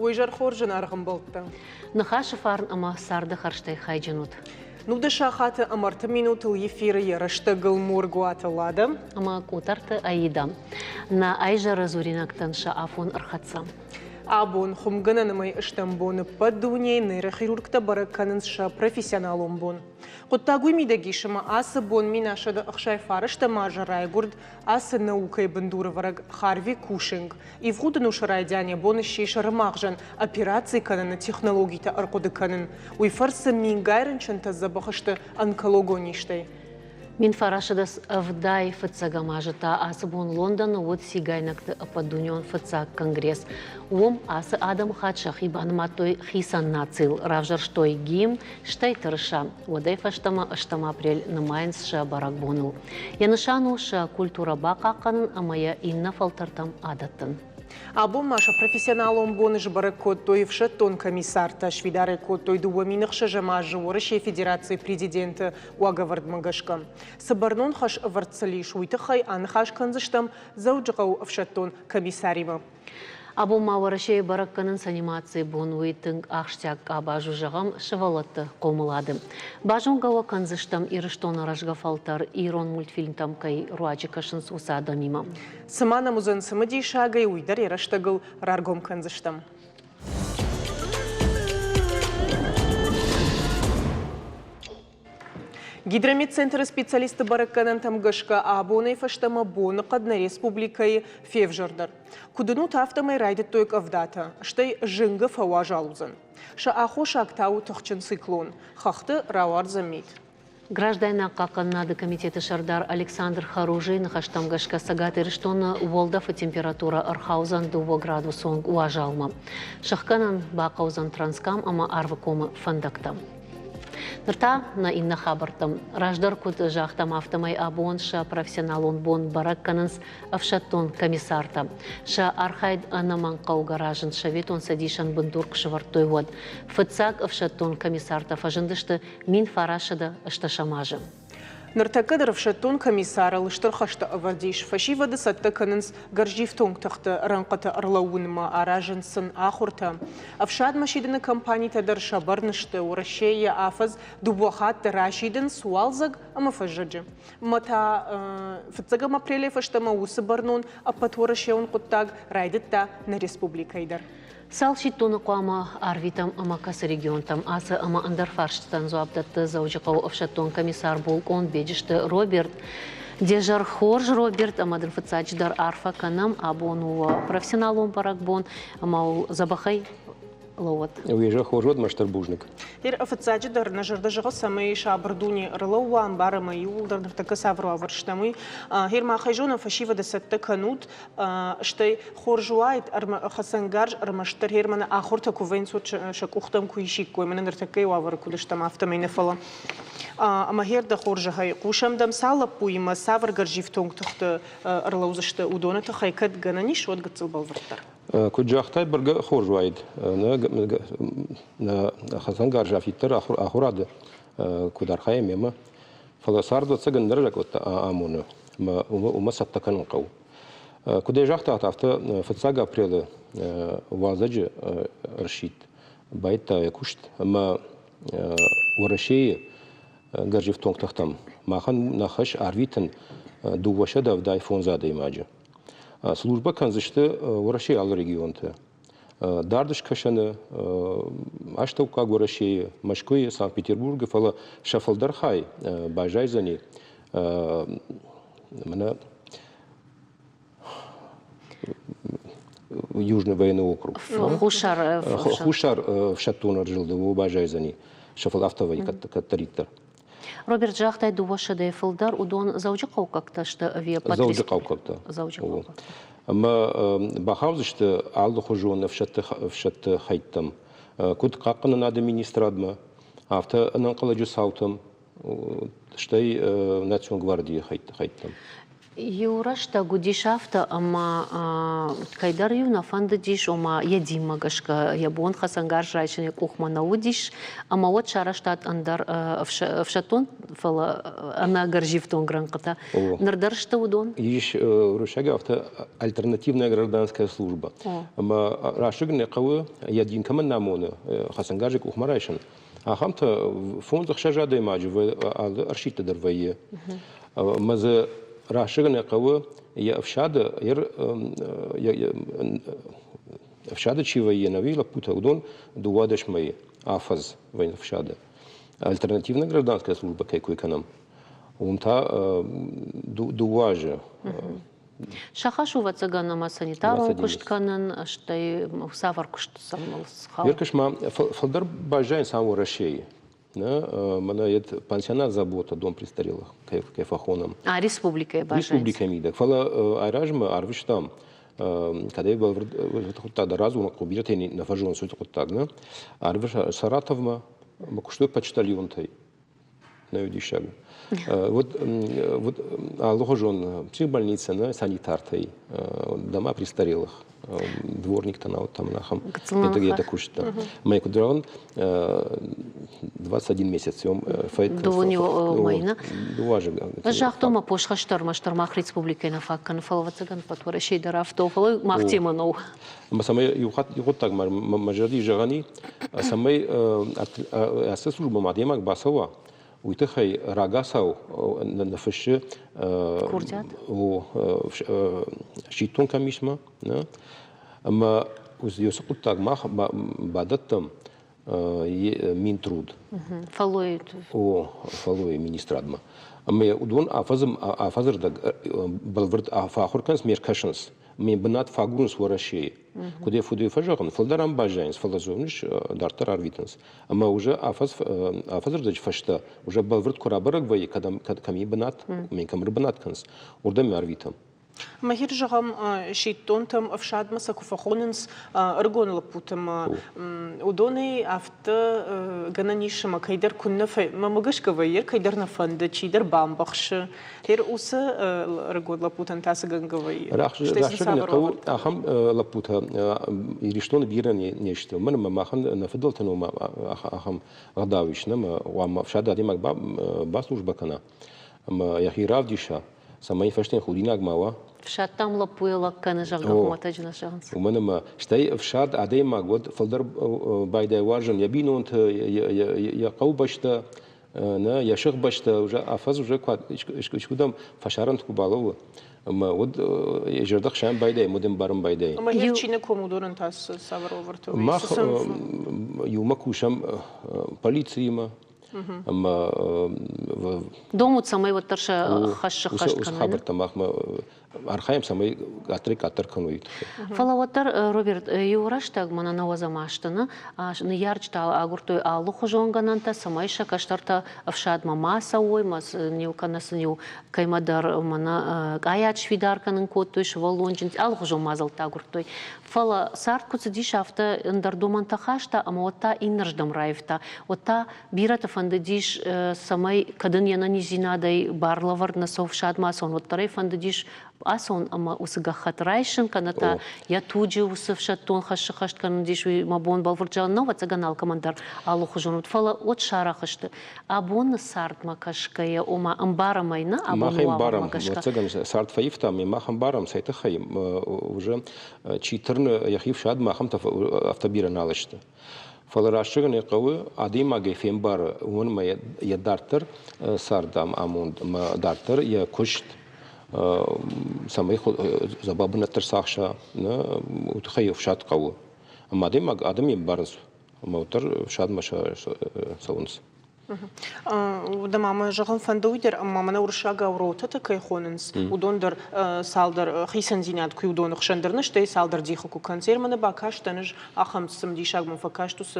ойжар хоржын арғын болтты. Нұға шыфарын ама сарды қарштай хайжынуд. Нуды шахаты амарты минутыл ефиры ерышты гылмур гуатылады. Ама кутарты аидам. На айжары зуринактан шаафон ырхатсам. Абон хумгынанымай ыштамбоны паддуне нейрохирургта баракканынша профессионалом бон. Құттагуй мидагишыма асы бон минашады ықшай фарышта мажарай гурд асы наукай бандуры вараг Харви Кушинг. И вхудыну шарайдяне боны шешары мағжан операции кананы технологийта арқуды канын. Уйфарсы мингайрынчанта забахышты онкологоништай. Мин фарашыдас авдай фыцага мажыта асы бон Лондону вот сигайнакты ападунион фыцаг конгресс. Ом асы адам хатша хибанматой хисан нацил равжар штой гим штай тырыша. Водай фаштама аштама апрель намайнс ша барак бонул. Янышану ша культура бақақанын амая инна фалтартам адаттын. Або маша профессионалом боныш баракот тоевша тон комиссарта швидары кот той дуаминахша жамажы орыше федерации президента уагавард магашка. Сабарнон хаш варцалиш уйтахай анхаш канзыштам зауджгау авшатон комиссарима. Або маварыше баракканын анимации бон уйтынг ахштяк абажу жағам шывалатты қомылады. Бажон гава канзыштам ирыштон аражга фалтар ирон мультфильмтам кай руачикашын сусада мима. Самана музын самади шагай уйдар яраштагыл раргом канзыштам. Гидромедцентры специалисты баракканан тамгашка абоны фаштама боны қадна республикай февжардар. Кудыну тафтамай райдет тойк авдата, штай жынғы фауа жалузан. Ша ахо шактау тұхчын циклон, хахты рауар замет. Граждайна каканнады комитеты Шардар Александр Харужий нахаштамгашка сагаты рештона волдафа температура архаузан 2 градусон уажалма. Шахканан бақаузан транскам ама арвакома фандактам. Нырта на инна хабартам. Раждар кут жахтам автомай абон ша профессионалон бон баракканынс авшаттон комиссарта. Ша архайд анаман қау гаражын шаветон садишан бындурк шывартой вод. Фыцак авшаттон комиссарта фажындышты мин фарашыда ышташамажы. Ныртакадаров шатон комиссара лыштырхашта авардиш фашивады саттаканынс гаржифтон тахты ранқата арлауынма аражынсын ахурта. Авшад машидыны компании тадар шабарнышты урашея афаз дубуахат рашидын суалзаг амафажаджи. Мата фыцагам апреле фаштама усы барнон апатворашеон куттаг райдытта на республикайдар. Салшиттоны қуама арвитам амакасы регионтам асы ама андарфарштан зуабдатты заужықау авшаттон комиссар болкон бежішті Роберт. Дежар хорж Роберт амадын фыцачдар арфа канам абону профессионалон паракбон амау забахай ловат. Уезжа хоржот маштарбужник. Хер официальдар на жардажығы самый шабырдуни рылауа амбары май улдар ныртакы савру аварштамы. Хер махайжона фашива десатты канут, штай хоржуайт хасангарж армаштар хермана ахурта кувенцу шакухтам куишик кой мен ныртакы авар кулиштам автомейне фала. Ама хер да хоржахай кушамдам салап пуима савр гаржифтонг тухты рылаузышты удоната хайкат гананиш от гацыл балварттар. Куджахтай біргі хоржуайд. Хасан гаржафиттер ахурады кудархай мема. Фаласарды цыгындар жакотта амуны. Ума саттаканын қау. Кудай жахта атафты фыцага апрелы вазаджы ршит. Байта якушт. Ама урашеи гаржифтонг тахтам. Махан нахаш арвитын дуваша давдай фонзады имаджы. Служба канзышты урашей ал регионты. Дардыш кашаны, аштаука урашей, Машкой, Санкт-Петербурга, фала Шафалдархай, Бажайзани, Южный военный округ. Хушар в Шатуна жил, в Бажайзани, Шафалавтовый катариттар. Роберт Жахтай дувашадай фылдар удон заужықау қақташты авиа патрис. Заужықау қақта. Заужықау қақта. Ама бахаузышты алды хожуаны фшатты хайттам. Куд қаққынын администрадма, авто ананқалы жүс аутам, штай Национал гвардии хайттам. Юрашта гудишафта ама кайдар юна фанда диш ома ядима гашка ябон хасангар жайчне кухмана удиш ама вот шараштат андар в фала ана гаржифтон гранката нардаршта удон Иш рушага авто альтернативная гражданская служба. Ама рашигне кавы ядин камен намоны хасангажик ухмарайшин. А хамта фонд шажады маджи в аршита дарвае. Маза рашигне кавы я вшада вшада чивае навила пута удон дуадаш мои афаз вайн вшада. Альтернативная гражданская служба какой канам. Он та дуаже. Шахашува цаганама санитарон куштканын штай савар куштсамалс. Веркашма фалдар бажайн самого России. Мана ет пансионат забота дом престарелых кайфахоном. А республика бажайн. Республика мида. Фала айражма арвиш там. Когда я был в тогда разу на кубирте на фажон суть вот так, да. Арвиш Саратовма мы куштой почтальон тай. На юдишагу. Вот аллохожон психбольница, на санитартой, дома престарелых, дворник-то на вот там нахам. Это где-то кушать-то. Майку дрон 21 месяц. До него майна. Дуаже. Жахтома пошха штормах республики на факкан фалвацаган патвара шейдара автофалы махтиманов. Мы самые юхат так мажади жагани, самые служба мадемак басова. Уйтахай рагасау на феше о шитон камишма, ама уздиосакут так мах бадаттам Минтруд. Фалой. О фалой министрадма. Ама удон афазар да балвард афахурканс меркашанс. Мен бнат фагунс ворашей. Куда фуды фажаган, фалдарам бажайнс, фалазовниш, дартар арвитанс. Ама уже афазар дач фашта, уже балвард курабарак вай, когда ками бнат, мен камр бнатканс, урдами арвитам. Махир жагам шиттонтам авшад масаку фахоненс аргон лапутам удоны авто гананишма кайдар куннаф мамагашка вайер кайдар нафанда чидар бамбахш хер уса аргон лапутан тасагангавай. Рахшигне кау ахам лапута ириштон биран нечто. Мен мамахан нафдалтану ахам гадавиш нама вама авшад адимак ба служба кана. Ама яхиравдиша самай фаштен худинак мава. Вшат там лапуела кана жагахмата жнашанс. У мене ма штей вшат адема год фалдар байдай важен ябинонт я каубашта на яших башта уже афаз уже кудам фашарант кубалова. Ма вот ежердах шам байдай модем барам байдай. Махир чине комудоран тас савроварту. Мах юма кушам полиция Домут самой вот тарша хашкан. Хабар тамахма архаем самой атрик атаркануит. Фалаватар Роберт Юраштаг мана навазамаштана, аш не ярчта агуртой алухо жонгананта самай шакаштарта авшад мама сауй мас неуканас неу каймадар мана аяч видарканын коттой швалонжин алухо жон мазал тагуртой. Фала сарт куцдиш авта ндар доманта хашта амота иннаждам райфта. Ота бирата фандадиш самай кадын яна низинадай барлавар насов шадмасон оттарай фандадиш асон ама усгахат райшин каната я туджи усовшат тон хашхашт канадиш мабон балвурджан нова цаганал командар алуху жонут фала от шарахашты абон сарт макашкая ома амбара майна абон макашка цаган сарт фаифта ми махам барам сайта хайм уже читерн яхив шад махам автобира налышты. Фаларашчыгын якавы адыма гефем бар он ма я дартер сардам амонд ма дартер я кушт самый забабы терсахша на утхаев шат кавы. Мадыма адыми барс маутер шад маша саунс. Да мама жаган фандуидер мама уршага урота такай хоненс удондер салдар хисензинат ку удон хшендерны штей салдар диху концерт мана бакаштаныш ахамсым дишаг мафакаштус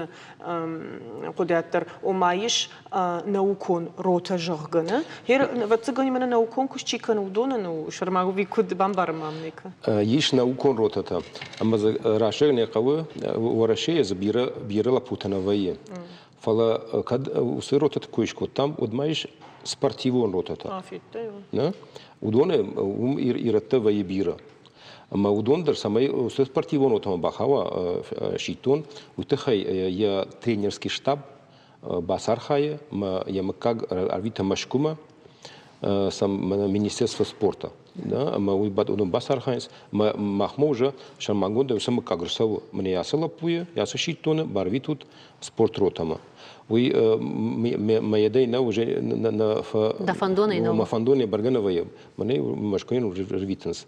кудяттер омайш наукон рота жаггана хер вацгани мана наукон кушчикан удона ну шармагу викуд бамбар мамника иш наукон ротата ама рашегне кавы ворашее бира лапутановые. Фала кад усырот это кучку там удмаешь спортивон ротата. Афитте. Ne? Udone irate ve bira. Ama udon der samay uste спортивон отама бахава шитон утахай я тренерский штаб басархая я макаг арвита машкума сам министерство спорта. Да, ма уйбат удон басархайс махмо уже шамагонда сам кагрсав мне ясала пуя яса шитона барвитут спорт ротама. Уй маядайна уже на фандоне баргановая мне машкоин уже рвитенс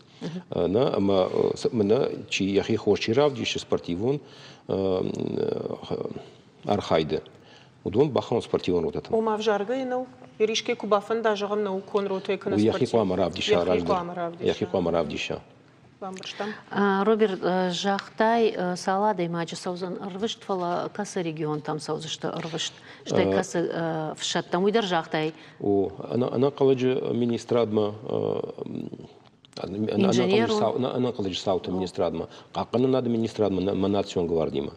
на ама мна чи яхи хочирав диш спортивон архайде удон бахан спортивон ротата وما في جارجينو يريشكي كوبا فندا جغمنا وكون روتي كنا ويحكي قام راب ديشا يحكي قام راب ديشا Роберт Жахтай саладой маджи саузан рвыштвала касы регион там саузы что рвышт что касы в шат там уйдер Жахтай. О, она колледж министрадма она колледж саута министрадма. Как она надо министрадма на национ гвардима.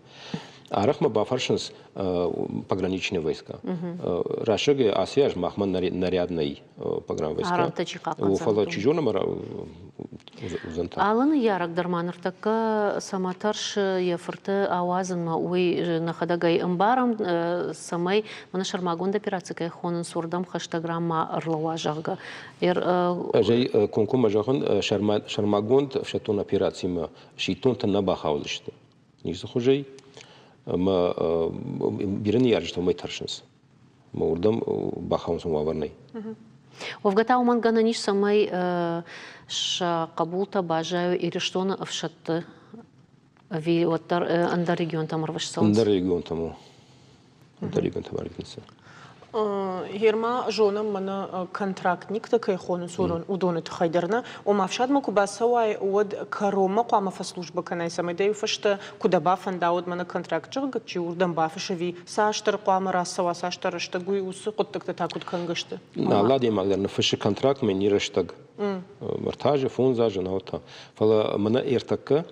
Арахма бафаршинс пограничные войска. Рашеге Асияж Махман нарядный погранвойска. Арамта чихак. Уфала чижона мара узанта. Аланы ярак дарманыр такка саматарш ефырты авазын ма уй нахадагай имбарам самай мана шармагонда операция хонын сурдам хаштаграмма ырлауа жагга. Жай конкума жагын шармагонд в шатон операцияма шитон та набахаулышты. Низу хужей. ما بيرني يارجت وما يترشنس ما وردم بخاونس وابرني وفقتا ومن غنانيش سماي قبولتا باجايو إيرشتون أفشت في وتر أندر ريجيون تمر وش صوت أندر ريجيون تمو أندر ريجيون تمر كنسا هيرما جونا من контрактник такой хон сурон удонет хайдерна وما فشاد ما كوبا سواي ود كروما قام في служба كناي سما دايو فشت كودا بافن داود من контракт جغ تشي ورдам бафшеви саштыр قام расава саштыр штагуй усы قطك такут кангышты الله دي مقدر نفش контракт من يرشتق مرتاج فون زاج نوتا فلا من ارتك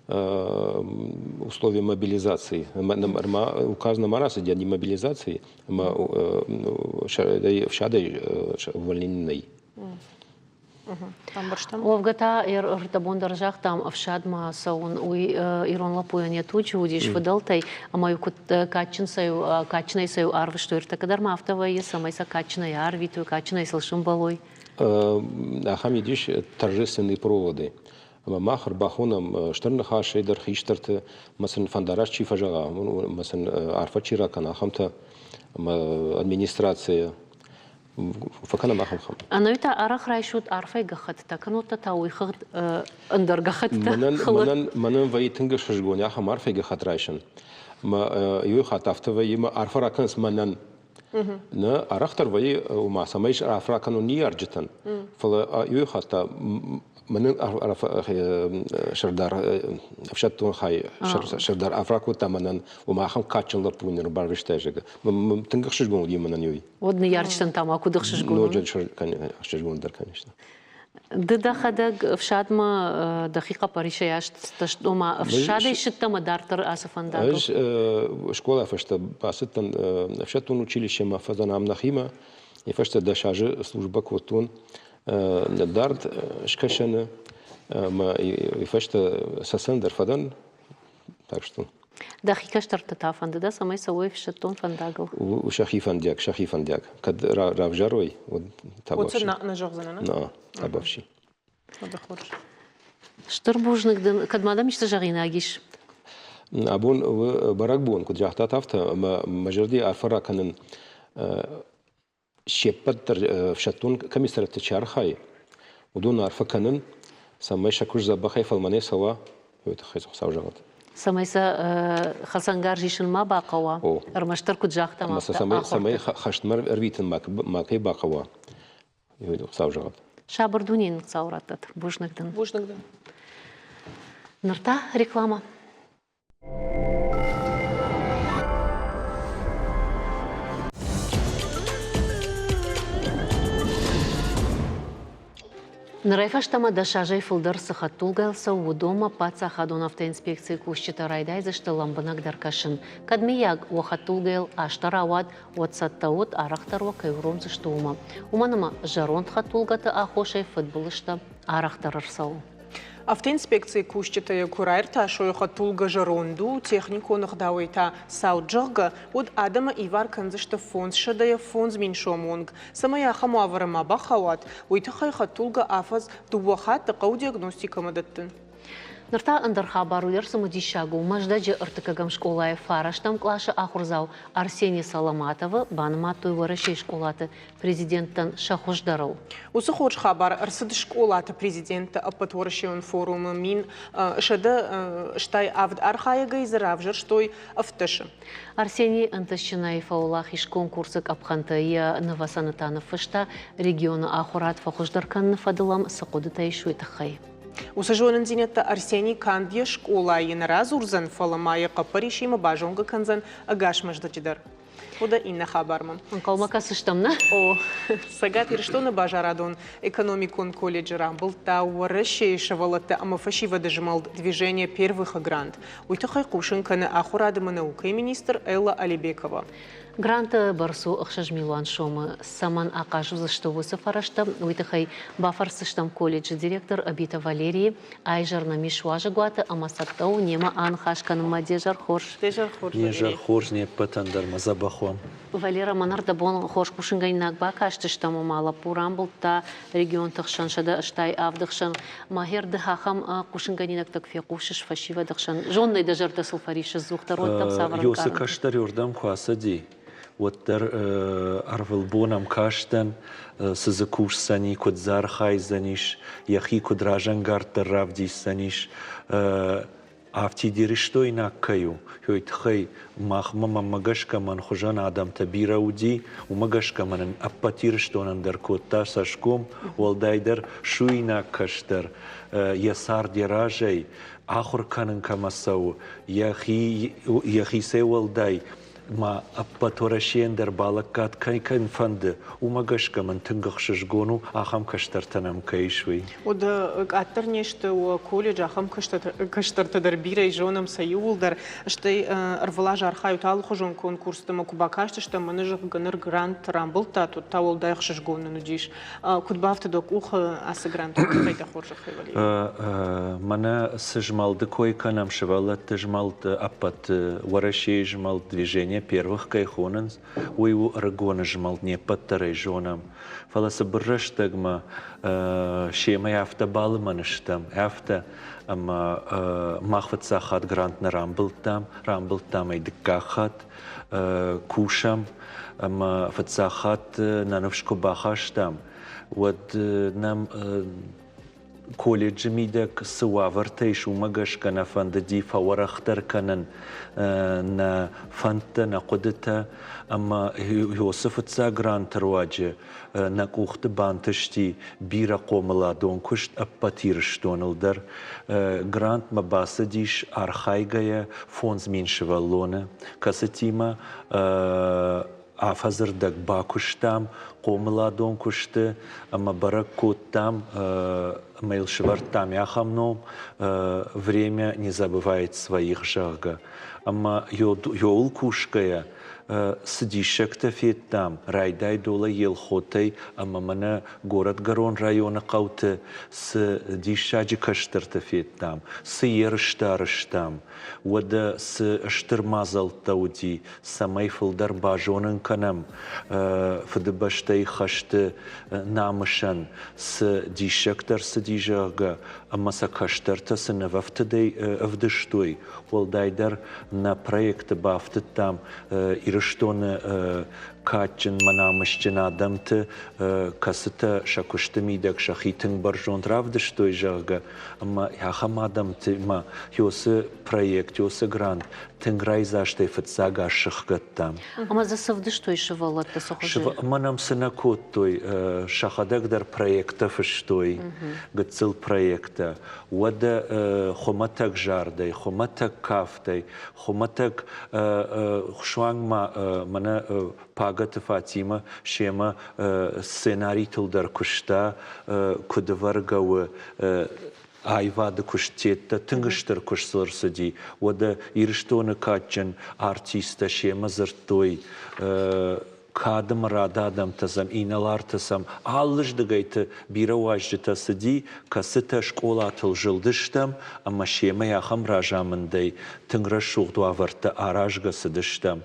условия мобилизации. Указано мараса для демобилизации, в шаде увольненной. وفقتا ارتبون درجاق تام افشاد ما سون وي ايرون لابوين يتوجه وديش فدلتي اما يكوت كاتشن سيو كاتشناي سيو ارف что иртакадар ма автовая самайса катчнай арвиту катчнай слышим балой. Ахам едиш торжественные проводы. ماخر باخونم شترنخا شيدر خيشترت مثلا فنداراش چي فجا مثلا عارفه چي را كان خمته администрация فكنا ما خم انا يتا ارخ رايشوت عارفه غخت تكنوت تاوي خد اندر غخت منن وي تنگش شغون يا خم عارفه غخت رايشن ما يو خطافته وي ما عارفه راكنس منن نا ارختر وي وما سميش عارفه كانوا نيارجتن فلا يو خطا من عرف شردار فشتون خاي شردار أفراكو تمنن وما خم كاتشن لبونير بارشتاجك تنقش جون دي من نيوي ودني يارجتن تام أكو دخش جون نوجد كان جون در كانشنا ده خدق فشاد ما دقيقة بريشياش تشتوما فشاد يشتى مدارتر أسفن داكو شكولا فشت باستن فشتون училище ما فزنا عم نخيمة يفشت دشاج служба كوتون ندارت شكشنا ما يفشت سسندر فدان تاكشتون دقيقة اشترت تافند ده سماي سوي في شتون فنداغل وشخي فندياك كد راف جاروي تابوشي وتصنع نجغزنا نعم تابوشي هذا خرج شتربوجنك كد ما دام يشتجعيناجيش أبون وبرقبون كنت جاهتا تافتا مجردي أفرا كانن شيبتر فشتون كم يسترت تشار خاي ودون عارفة كانن سماي شكوش زبخاي فالماني سوا يتخيز خساو جغد سمايسا خلصنجار جيشن ما باقوا رمشتر كنت جاهتا ما سماي خشت مر أرويتن ما كي باقوا يهودو خساو جغد شابردونين تصورات بوجنكدن نرتا реклама. Нарайфаштама дашажай фылдар сахаттулгайлса удома паца хадон автоинспекции кущита райдайзы штыламбынак даркашын. Кадмияг уахаттулгайл аштар авад уатсаттаут арахтарва кайурумзы штума. Уманама жарон хаттулгата ахошай футболышта арахтарарсау. Автоинспекции кущита курайрта шойха тулга жаронду технику нахдауйта сауджага от Адама Ивар канзышта фонз шадая фонз миншомонг. Самая хамуаварама бахават уйтахайха тулга афаз дубахат тақау диагностика мадаттын. Нарта андарха барулер самудишагу маждаджи ыртыкагам школай фараштам клаша ахурзау Арсений Саламатова банматуй варашей школаты президенттан шахуждарау. Усы хоч хабар арсыды школаты президента апатворшион форума мин шада штай авд архаяга изравжар штой автышы. Арсений антащинаев аулах иш конкурсык апхантая Новосанатанов фышта региона ахурат фахуждаркан фадылам сакудыта ишуйтахай. Усажонын зинетта Арсений Кандия школа ен разурзан фаламая капаришима бажонга канзан агашмаждачидар. Уда инна хабармам. Калмака сыштамна? О, сагат ирштона бажарадон экономикон колледжера был тауарыше шавалата амафашива дожимал движение первых грант. Уйтахай кушинкана ахурадыма наука министр Элла Алибекова. Гранта барсу ахшажмилуан шома саман акажу за что высофарашта уйтахай бафарсыштам колледж директор Абита Валерии айжарна мишуажа гуата амасаттау нема анхашкан мадежар хорш. Нежар хорш не патандар мазабахон. Валера манарда бон хорш кушингайнак бакаштыштаму мала пурамбулта регион тахшаншада штай авдахшан махер дхахам кушингайнак так фекушиш фашива дахшан жонной дажарта сулфариша зухтарот там саваран. Йосы каштар юрдам хуасади. وتر أرفلبونام كاشتن سزكوش سني كد زار خاي زنيش يخي كد راجن قارت الرافدي سنيش أفتي ديرشتو إنك كيو هويت خي ماخمما مغشكا من خجان آدم تبيرا ودي ومغشكا من أبتيرشتو نندر كوتا ساشكوم والدايدر شو إنك كاشتر يسار ديراجي آخر كانن كمساو يخي سي والداي ما أبطورشين در بالكات كان فند ومغشكا من تنغخشش غونو أخم كشترتنم كيشوي وده أكتر نشته وكوليج أخم كشترت در بيري جونم سيول در اشتي أرفلاج أرخايو تالو خجون كونكورس تما كوباكاشت شتا منجح غنر غرانت رامبل تاتو تاول دايخشش غونو نديش كود بافت دوك أوخ أس غرانت خيتا خورج خيوالي منا سجمال دكوي كانم شوالت تجمال أبط ورشي جمال движение первых кайхоненс, уйу рагона жмал не подтарай жонам. Фаласа браш тагма шема яфта балманыштам, яфта ама махват сахат грант на рамблтам ай дикахат кушам, ама фатсахат на навшко бахаштам. Вот нам колледж ميدك سوافرتيش ومجش كنا فنددي فورختر كنن نا فنت نقدتها أما هو صفت ساقران ترواجه نقوخت بانتشتي بيرا قوملا دون كشت أباتيرشتون الدر جرانت مباسديش أرخايجايا فونز مين شوالونه كاستيما أفزر دك باكشتام قوملا دون كشت أما بركوتام Мейл Швартам яхамном время не забывает своих жага. Ама йол кушкая сидишек-то фет там, райдай дола елхотай, ама мана город Гарон района кауты с дишаджи каштар-то фет там, с ерштарыш там, вада с штырмазал тауди, самай фылдар бажонын канам, фдбаштай хашты намышан, с дишектар с дижага, ама са каштар-то с навафтадей вдыштой, волдайдар на проект бафты там, ирштон качен манамышчен адамты касыта шакуштымидак шахитын баржон равдыштой жага, ама яхам адамты ма йосы проект, йосы грант, тынграй заштай фатсага шахгаттам. Ама засавдыштой шывалатта сохожи? Манам сынакоттой шахадагдар проекта фыштой, гацил проекта, вада хоматак жардай, хоматак кафтай, хоматак шуангма мана باقت فاطمه شیما سناری تل در کشتا کدورگا و ayvada kuştiyette tıngıştır kuşsır sedi o da iriştonu kaçın artista şema zırttoy kadım radadam tasam inalar tasam alışdıgaytı bir avajcıta sedi kasıta şkola tılжылдыштам ama şema yaxam rajamınday tıngıra şuğdu avartı arajga sıdıştam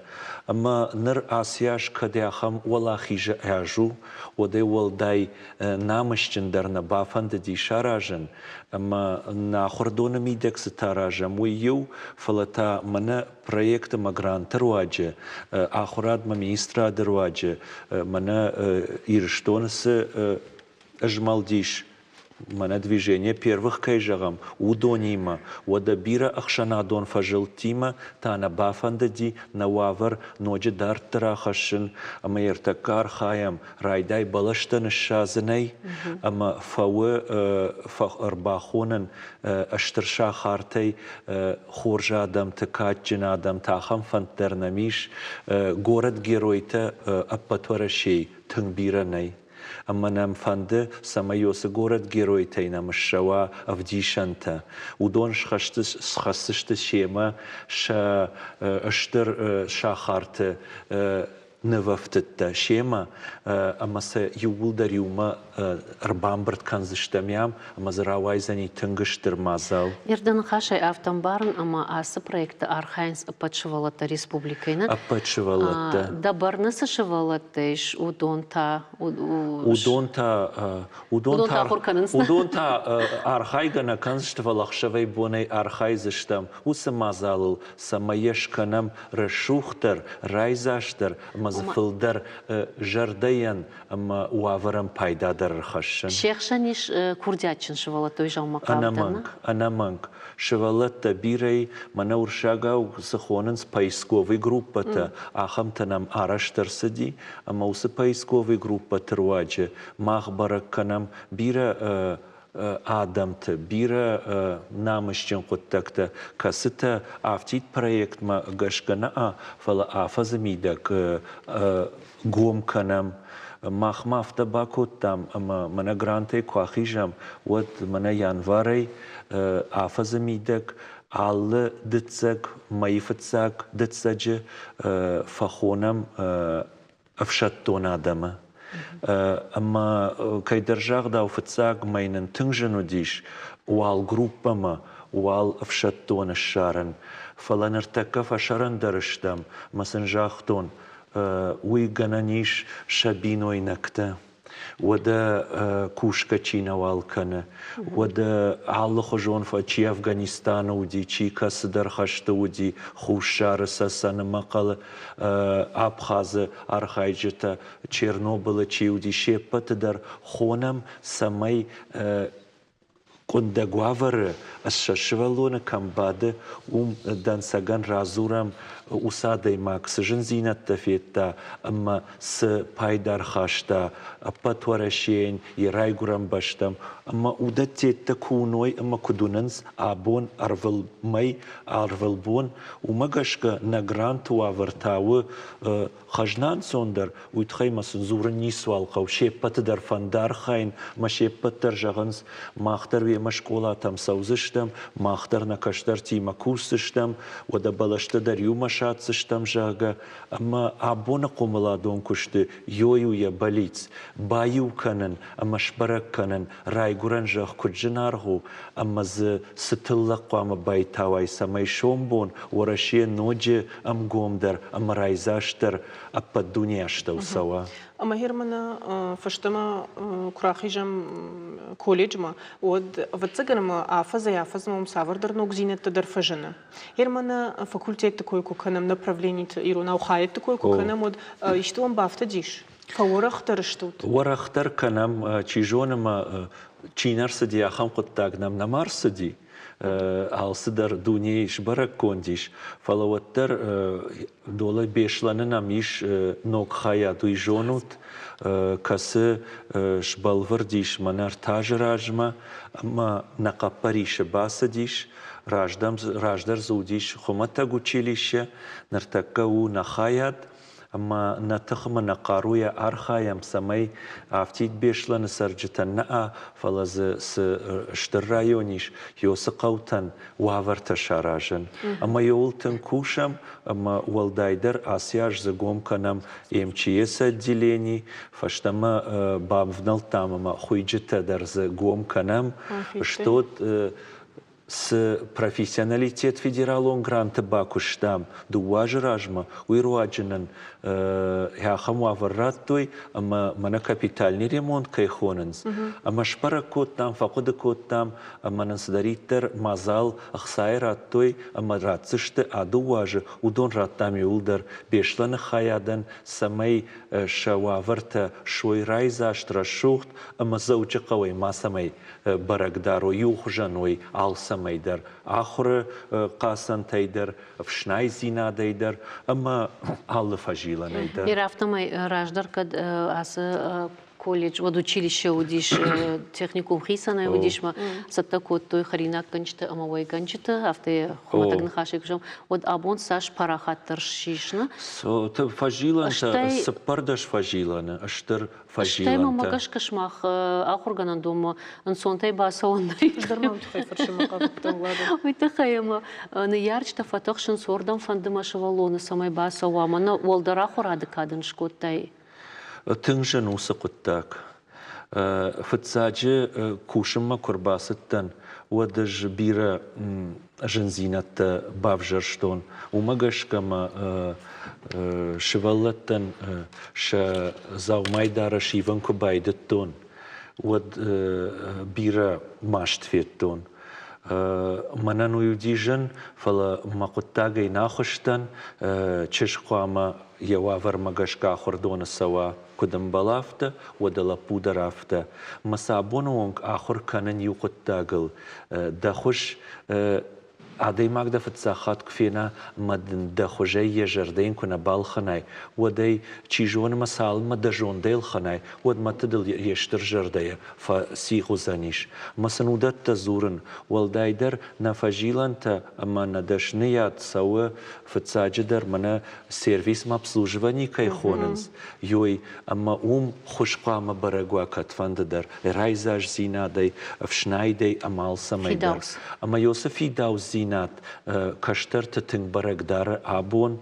ama nır asyaş kadyaham wala xija ajу o da walday namışçındarna bafandı di şarajın ama na xordona midek staражам уйю фалата мана проекта магрант руаджа ахурад министра друаджа мана ирштонсы ажмалдиш мана движение первых кайжагам удонима ода бира ахшанадон фажылтима тана бафандади нававар ноджи дарттарахашын ама ертакар хаям райдай балаштан шазынай ама фауы фахарбахонын аштырша хартай хоржа адам тыкаджин адам тахам фантернамиш город геройта аппатварашей тыңбиранай أما نام فند سمايوس جورد جيروي تينا مشوا أفديشانتا ودونش خستش شيما شا أشتر شاخارت نوفتت شيما أما سيولدر يوما ربامبرت كنزشتميام أما زراويزني تنجشتر مازال Ердан хашай автомбарын ама асы проекты Архайнс апачывалата республикайна. Апачывалата. Да барнысы шывалатыш удонта архайгана канзштвалахшавай бонай архайзыштам усы мазалыл самаешканам рашухтар райзаштар мазфылдар жардаян ама уаварам пайдадар хашшан. Шехшаниш курдячин шывалатой жалмакавдана. Анаманг. Шевалата бирей манауршагау сахоненс поисковой группата, ахам-то нам араштарсади, а маусы поисковой группа труаджа, махбаракканам бира адамты, бира намышчен коттакта, касыта афтит проект ма гашкана фала афазамидак гомканам, махмафта бакоттам, мана гранте квахижам, вот мана январей афазамидак, аллы дыцак, маифыцак, дыцаджи, фахонам афшаттон адама. Ама кайдержах да уфыцак майнын тыңжыну диш, уал группама, уал афшаттон шаран, фаланыртакка фашаран дарыштам, масынжахтон, уйгананиш шабиной накта. وده كوشكا تشينا والكنا وده على خجون فشي أفغانستان ودي شي كسدر خشت ودي خوشار ساسان مقال أبخاز أرخايجتا تشيرنوبل تشي ودي شيبت در خونم سماي كندقوافر الششوالون كم بعد دانساغان رازورم усадой макс жензинат тафетта amma с пайдар хашта апатварашень и райгурам баштам amma удатетта куной amma кудунанс абон арвал май арвал бон умагашка на гранту авартау хажнан сондар уйтхаймасын зурын нисвал қау шеппатыдар фандар хайн ма шеппаттар жағынс мақтар вема школа там саузыштам мақтар на каштар тима курсыштам ода балаштадар юма шатсыштам жага amma абона қомаладон күшті йоюя балиц баю канан amma шбарак канан райгуран жақ күджін арғу amma зы сытыллақ қуамы байтавай самай шомбон орашие ноджи ам гомдар amma райзаштар аппа дуняшта усава. أما هيرمنا فشتما كراخيجم كوليج ما ود وتسجنما أفز يافز مسافر در نوكزينة تدر فجنا هيرمنا فاكولتيت تكوي كوكنام направление إيرونا وخايت تكوي كوكنام ود يشتوم بافتديش فورختر شتوت ورختر كنام تيجونما تشينرسدي أخام قطاقنام نمارسدي алсыдар дуне шбарак кондиш фалаваттар дола бешланына миш ног хая дуйжонут касы шбалвар диш манар тажражма ама накапари шбаса диш раждар зудиш хоматаг училище нартакка у нахаят أما نتخم نقارويا أرخايم سمي عفتيت بيشلن سرجتنا فلز اشترايونيش يوسقوتن وافرت شاراجن أما يولتن كوشم أما والدايدر آسياج زقوم كنم إمشيسة ديليني فاشتما بابفنال تامما خويجتا در زقوم كنم شتوت с профессионалитет федералон гранты бакуштам дуажражма уируаджинан яхам аварраттой ама мана капитальный ремонт кайхонанс ама шпара коттам факуда коттам ама насдариттер мазал ахсайраттой ама ратсышты адуажы удон раттам юлдар бешланы хаядан самай шававарта шойрай заштрашухт ама заучы кавай масамай барагдаро юхжаной алса ميدر آخر قاسن تيدر فشناي زينا ديدر أما الله فجيلا نيدر. И рафтамай раждар кад ас колледж вот училище удиш техникум хисана удиш ма саттакот той харина канчта амавай канчта авте хотаг нахашик жом вот абон саш парахаттар шишна. So te фажила te сапардаш фажила на аштер фажила. Штай мама каш кашмах ахурганан дома ансонтай басаондай. Ждармам тхайфар шимака пталада. Ой тахаяма на ярчта фатахшин сордам фандыма шавалона самай басауама на волдара хурады кадын шкоттай. تنجن وسقطاك فتساجي كوشما كرباستن ودج بيرا جنزينة بافجرشتون ومغش كما شوالتن شا زاو مايدارا شيفن كبايدتون ود بيرا ماشتفيتون منانو يديجن فلا مقطاقي ناخشتن چشقواما يوافر مغشكا خردون سوا كدن بلافتا ودلا بودرافتا مسابونونك آخر كانن يقطاقل دخش عادي ماغدا فتساخات كفينا مدن دخوجي يجردين كنا بالخناي ودي تشيجون مسال مدجون ديل خناي ود ما تدل يشتر جردية فسيخو زانيش مسنودات تزورن والدايدر نفاجيلان تا اما ندش نيات سوا فتساجدر منا سيرفيس مبسلوجواني كي خوننز يوي اما خوشقا ما برقوا كتفانددر رايزاج زينا دي افشناي امال سمايدر اما يوسفي داوز زينات كشتر تتنگ برقدار عبون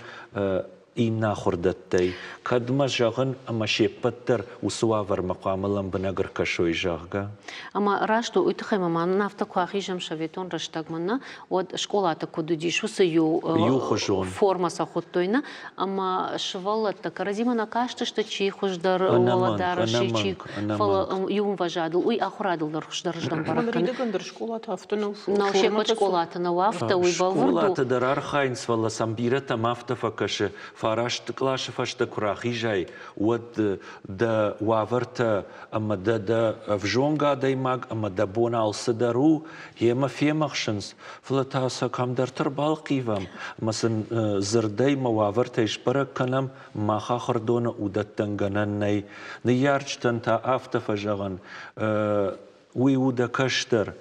إيم ناخردتي كدما جاغن أما شيبتر وسوافر مقاملن بنگر كشوي جاغا أما راشتو اتخي ماما نافتا كواخي جم شويتون رشتاق منا ود شكولata كودو ديشو سيو خجون форма сахоттойна أما شوالتا كرزيما ناكاشتا شتا چي خجدر ولدار شي فلا يوم важадыл уй ахурадылдар хуждар ждан баракан Ридагандыр школата автону. на шепот школата на вафта уй балвурду школата дарар хайнс вала самбирата мафта факаше فاراشت كلاش فاشت كراخي جاي ود دا وافرت اما دا فجونغا داي ماغ اما دا بونا الصدرو هي ما في مخشنز فلتا سكام در تربال قيفم مثلا زرداي ما وافرت يشبرك كلام ما خردون ودتنغنن نيارج تنتا افت فجغن وی ودا کشتر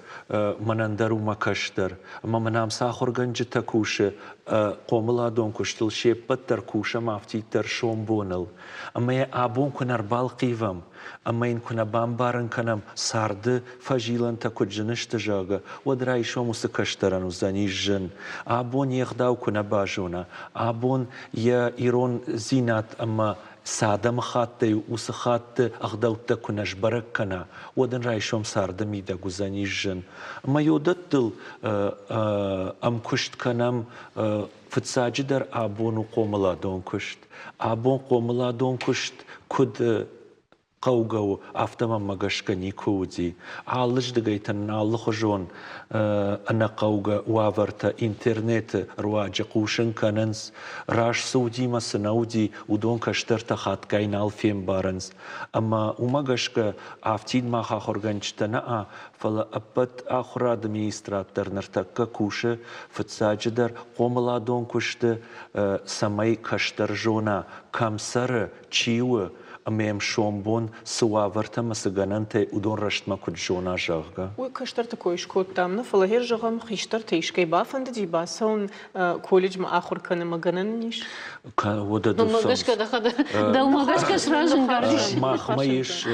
منندرو ما کشتر اما منام ساخر گنج تکوش قوملا دون کشتل شیب تر کوش مافتی تر شوم بونل اما یا آبون کنر بال قیوم اما این کنه بامبارن کنم سارد فجیلن تا کجنش تجاگه و درای شوم س کشترن و زنیش جن آبون یخداو کنه باجونا آبون یا ایرون زینات اما ساده مخاطه وسخات أخدوت كناش بركنا ودن رايشوم سارده ميدا جوزانيجن ما يودتل أم كشت كنام فتساجدر أبون وقوملا دون كشت أبون قوملا دون كشت كد قوغو افتما مغشكني كودي عالج دغيتن نالخجون انا قوغا وافرتا انترنت رواج قوشن كننس راش سودي مسنودي ودون كشترتا خات كاينال فيم بارنس اما ومغشك افتين ما خورغنچتنا فلا ابت اخر ادمنستراتور نرتك كوشه فتساجدر قوملا دون كشت سماي كشتر جونا كمسر چيو أمام شومبون سواورتا مسجننت ودون رشت ما كنت جونا جاغا وكشتر تكويش كود تامنا فلاهير جغم خيشتر تيشكي بافند دي باسون كوليج ما آخر كان مجننيش كان ودا Ну, магашка да хада, да магашка шражен гарш. ماخميش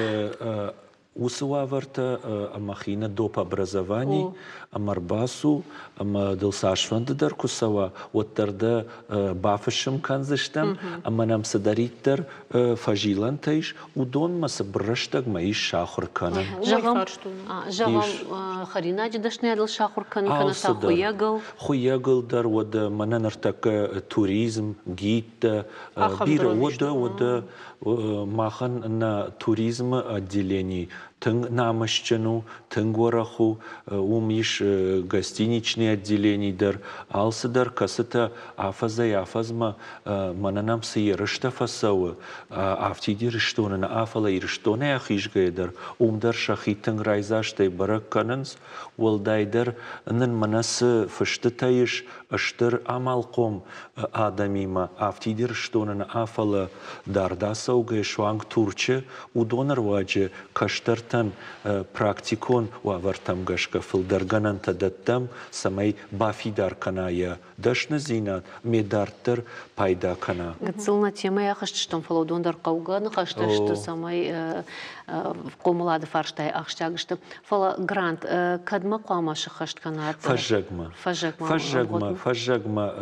وسواورتا أما خينا دوبا برزواني أما رباسو أما دلساشفند در كسوا وتردا بافشم كان زشتم أما نام سداريتر فاجيلان تيش ودون ما سبرشتك ما إيش شاخر كان Жагам харина жидашне адыл шахур кана та хуягыл. Хуягыл дар вода мананартак туризм гид бира вода махан на туризм отделений тың намышчану тың гораху умиш гостиничный отделений дар алсыдар касыта афаза яфазма мананам сыйрышта фасавы афтиди рыштонын афала ирыштоне ахишгайдар умдар шахитың райзаштай барак канынс волдайдар нын манасы фыштытайыш аштыр амалқом адамима афтиди рыштонын афала дардасаугай шванг турче удонар ваджи каштартан практикон вавартам гашка фылдарганан тадаттам самай бафидар каная дашна зинат медартыр пайда кана. Гцылна тема я хашты штам фалодондар кауганы хашты что самай комлады фарштай ахштагышты фала грант кадма қамашы хашт канат. Фажагма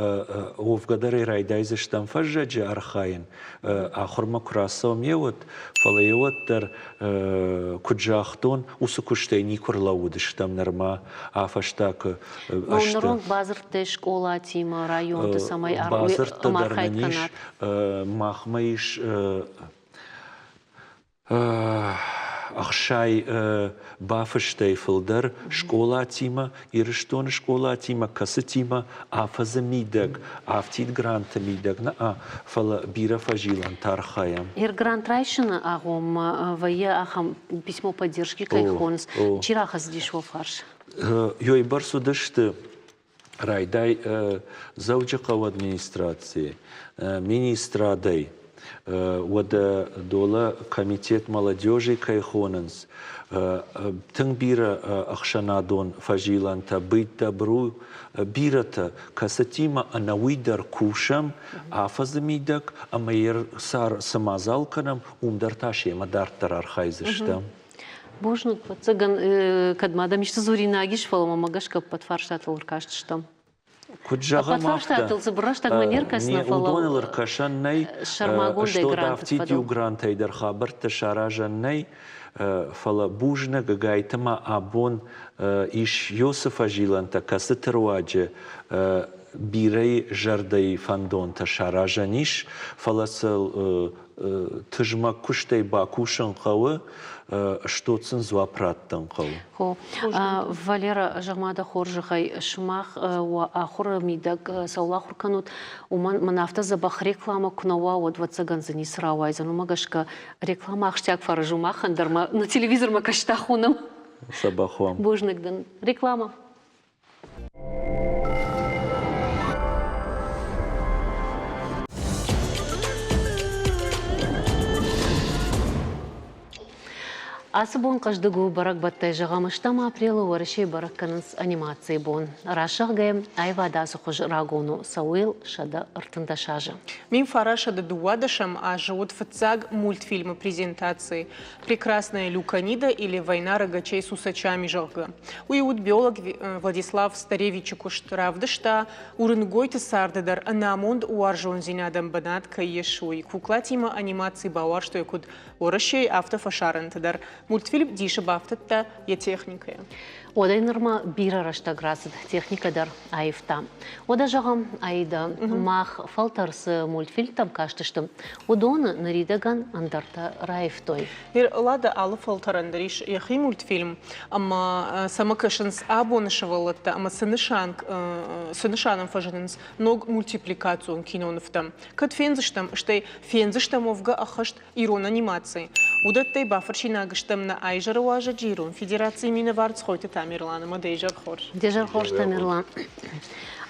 овгадари райдайзыштам фажаджи архаин ахурма курасом евот фала евоттар куджахтон усукуштайни курлаудыштам нарма афаштак ашты. Онрон базырты школа тима район самай мархайт канат. Махмаиш Ахшай бафыштайфылдар школа тима, ирыштон школа тима, касы тима, афаза мидак, афтид гранта мидак, на фала бира фажилан тархаям. Ир грант райшина агом вая ахам письмо поддержки кайхонс. Чирахас дишво фарш. Йой барсу дышты райдай заучака в администрации, министрадай. Вода дола комитет молодежи кайхонанс тыңбира ахшанадон фажиланта быть добру бирата касатима анауидар кушам афазамидак амайер сар самазалканам умдарташи мадартар архайзыштам. Божнук цыган кадмада мишта зуринагиш фалама магашка подфарштатыл каштштам. Подфарштатыл забраштаг манеркасна фалама. Не удонылыр кашаннай что дафтидю грантайдар хабарта шаражаннай фала бужна гагайтама абон иш Йосифа жиланта касытырваджи бирей жардай фандонта шаражаниш фаласыл тыжма куштай бакушан қауы что цензуа праттан қауы. Валера жамада хоржихай шмах ва ахура мидак саулахур канут уман манафта забах реклама кунава вот вацаган за нисравайзан умагашка реклама ахштяк фаражумахан дарма на телевизор макаштахунам. Сабахуам. Божныкдан реклама. Асыбон каждыгу барак баттай жағамыштама апрелы варышей баракканынс анимации бон. Рашағгайым айвада сухуж рагону сауил шада ыртында шажы. Мин фарашада дуадашам ажиот фацаг мультфильмы презентации «Прекрасная Люканида» или «Война рогачей с усачами» жълга. Уиуд биолог Владислав Старевичи куштравдышта урынгойты сардыдар анамонд уаржон зинадам банат кайешуй. Куклатима анимации бауар, что якуд орышей автофашарантыдар. Мультфильм диша бафтатта я техникая. Одай норма бира раштаграсыд техникадар айфта. Ода жағам айда мах фалтарсы мультфильм каштыштым. Удоны наридаган андарта райфтой. Лада алы фалтарандариш яхи мультфильм, ама самакашынс абонышывалатта, ама сынышаным фажынынс ног мультипликацион киноныфтам. Кад фензыштам, штай фензыштам овга ахашт ирон анимации. Удаттай бафарчинагышта تمنا أيجر واججيرون فيدراسي مين فارت خويت تاميرلان ما ديجر خور ديجر خورش تاميرلان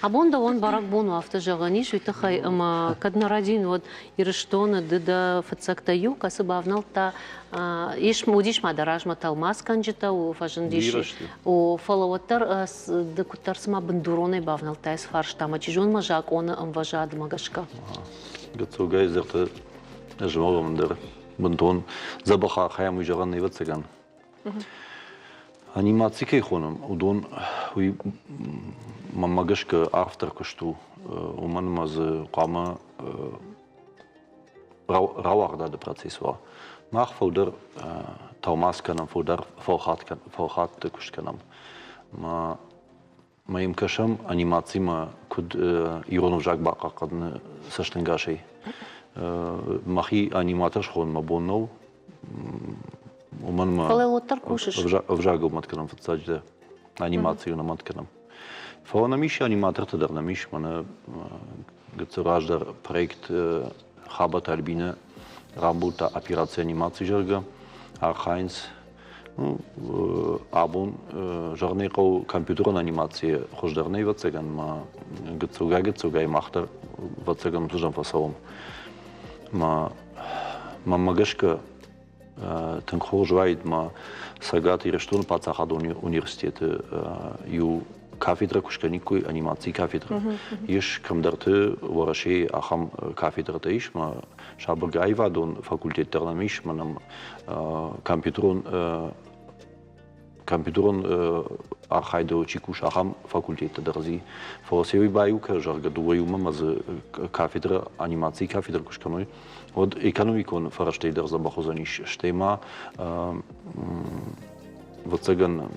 أبون دوون барак бон автожагани шуйтахай ама кадна радин вот ирштона дда фцакта юк асбавнал та иш мудиш мадараж маталмас канжита у фажндиш у фоловатар декутарсма бандуроне бавнал тайс фарштама чижон мажак он амважад магашка гацугай зерта жмогомдер бандон забаха хаям уйжаган невцаган анимацией хонам удон уй мамагашка автор кашту уман маз қама рауарда да процесс ва мах фодер Томас канам фодер фохат кушканам ма им кашам анимации ма куд иронов жак бака кадны саштенгашей махи аниматор хон ма боннов уман ма фалелотар кушаш вжагу матканам фцаджда анимацию на матканам Фонамиш аниматор тадернамиш мана гцраждар проект Хабат Альбина работа операция анимации жерга Архайнс абун жарнейкау компьютерная анимация хождарней вацеган ма гцугай махтар вацеган тужам фасовом ма магашка тенхожвайд ма сагат ирештун пацахад университет ю кафедра кушканикой анимации кафедра. Иш камдарты ворашей ахам кафедра таиш ма шабургайва дон факультет тернамиш манам компьютерон ахайдо чикуш ахам факультет дерзи. Фосеви баю кажарга дуаюма маз кафедра анимации кафедра кушканой. Вот экономикон фараштейдер забахозаниш штема вот цаган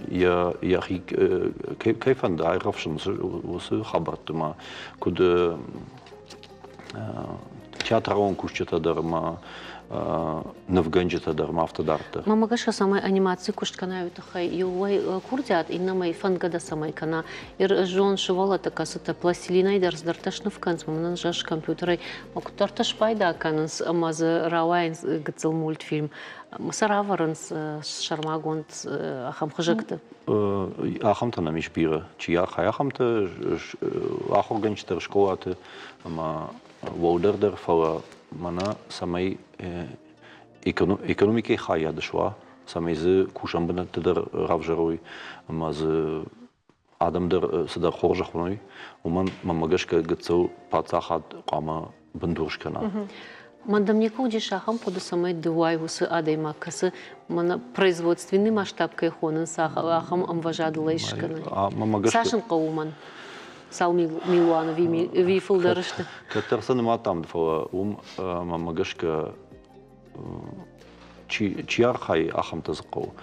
я كيف عرف شو وصل خبرت ما كود театрон кушчета дарма навганжета дарма автодарта мамагашка самай анимации куштканаю тахай ювай курдят иннамай фангада самай кана ир жон шувала такасата пластилинай дарздарташны вканс мамнан жаш компьютерай октарташ пайда кананс амаз равайнс гцел мультфильм Масараваранс шармагонт ахам хажакта. Ахамта на мишпира. Чия хаяхамта ахорганчтер школаты ама волдердер фала мана самай экономики хая дошла самай з кушамбна тедер равжеруй ама з адамдер садар хоржахной уман мамагашка гцел пацахат қама бандуршкана. Мандамнику удишахам поду самой дуайвусы адайма касы мана производственный масштаб кайхонын ахам амважады лайшканы. Сашын қауман. Сал милуаны ви фылдарышты. Катарсаны матам дфала мамагашка чияр хай ахам тазықау.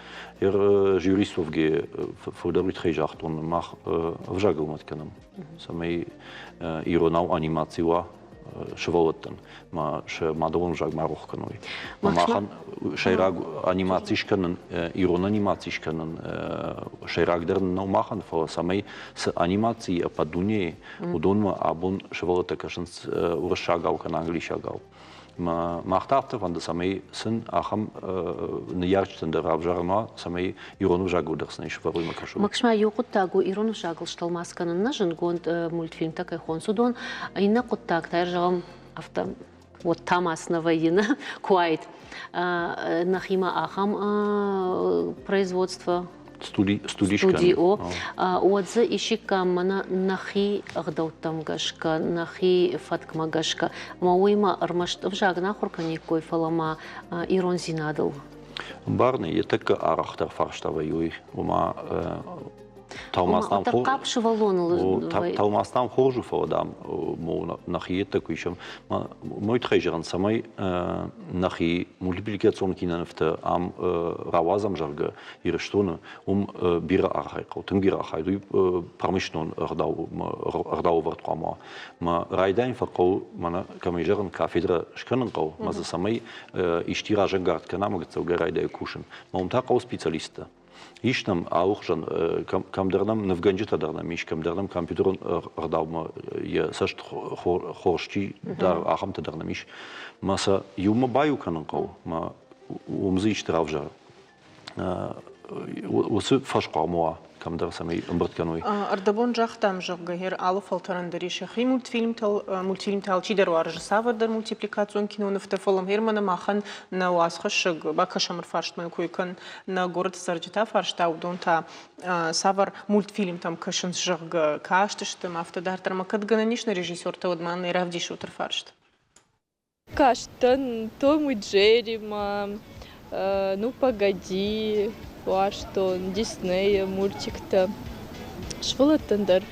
Юристовге фылдаруй тхайжахтон мах вжагыл матканам. Самай иронау анимацияла шволоттан ма ш мадовон жаг марохканой махан шайраг анимациишканын ирон анимациишканын шайрагдерн но махан фо самай с анимации по дуне удонма абун шволота кашын уршагал кан англишагал ма махтафта ванда самай сын ахам неярчтен der авжарма самай ирону жагу дерсней шволой макашу макшма юқуттагу ирону жагыл шталмасканын нажын гонд мультфильм такай хон судон айна қуттак тайжам авто вот там основаина куайт нахима ахам производство студио отзы ищика мана нахи агдалтам гашка нахи фаткма гашка мауима армашт вжагна хурканикой фалама ирон зинадыл барны етека арахтар фарштава юй ума Талмастан хожу фаладам мо нахи етека ишам мой трежеран самай нахи мультипликацион кинанфта ам равазам жарга ирештона бира архайко тын бира архайду промышленон ардау вартқама ма райдан фақо мана камежеран кафедра шканан қау маза самай иштиража гард канама гцауга райда кушен маумта қау специалиста Ишнам аухжан камдернам навганжита дарнам иш камдернам компьютерон ардаума я сашт хоршти дар ахамта дарнам иш маса юма баю канан қау ма умзич травжа. Усы фашкамуа камдар самый амбарткануй. Ардабон жахтам жаггахер алов алтарандari шахи мультфильм тал чидер варж савардар мультипликацион кино нафтафолом Германа махан на уасхашг бакашамр фарштман куйкан на город Сарджита фарштаудон та савар мультфильм там кашын жаг каштыштым автодар тармакат гананишна режиссер таудман и равдиш утр фаршт. Каштан, Том и Джерри, ну погоди, Ваштон, Дисней, мультик-то. Швалатандар,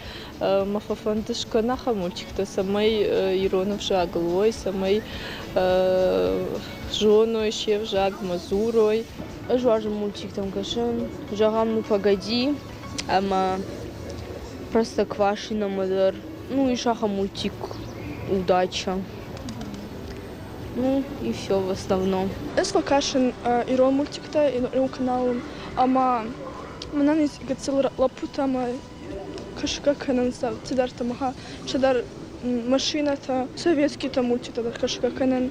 мафафантышка наха мультик-то, самой Иронов жаглой, самой женой, шеф жаг, мазурой. Жуажем мультик там кашан, жагам ну погоди, ама просто Квашина мадар, ну и шаха мультик, удача. Ну и все в основном. Es vakāšana Irona multikta, Irona kanālam, ama man anis gacil laputama кашка канан став, цедар тамаха, чадар машина та советский та мультик та кашка канан.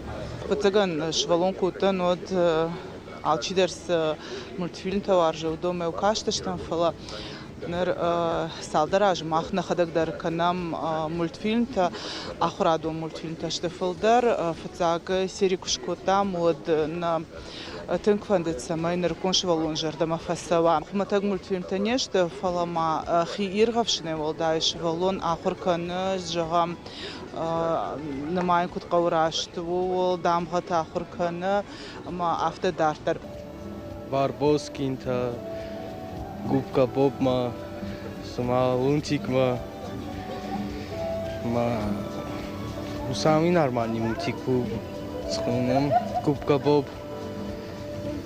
Пацаган швалонку та нод алчидерс мультфильм та варжа дома у кашташтан фала. Нер салдараж махна хадагдар канам мультфильм та ахрадо мультфильм та штефалдар фацага серикушко там от на тынквандыца майнер коншвалон жардама фасава матаг мультфильм та нешта фалама хи иргавшне волдайш валон ахуркан жагам на майкут qawrashtu дамга та ахуркан ма автодартар Барбоскин та Губка Боб ма, сама Лунтик ма, самый нормальный мультик был, скажем, Губка Боб,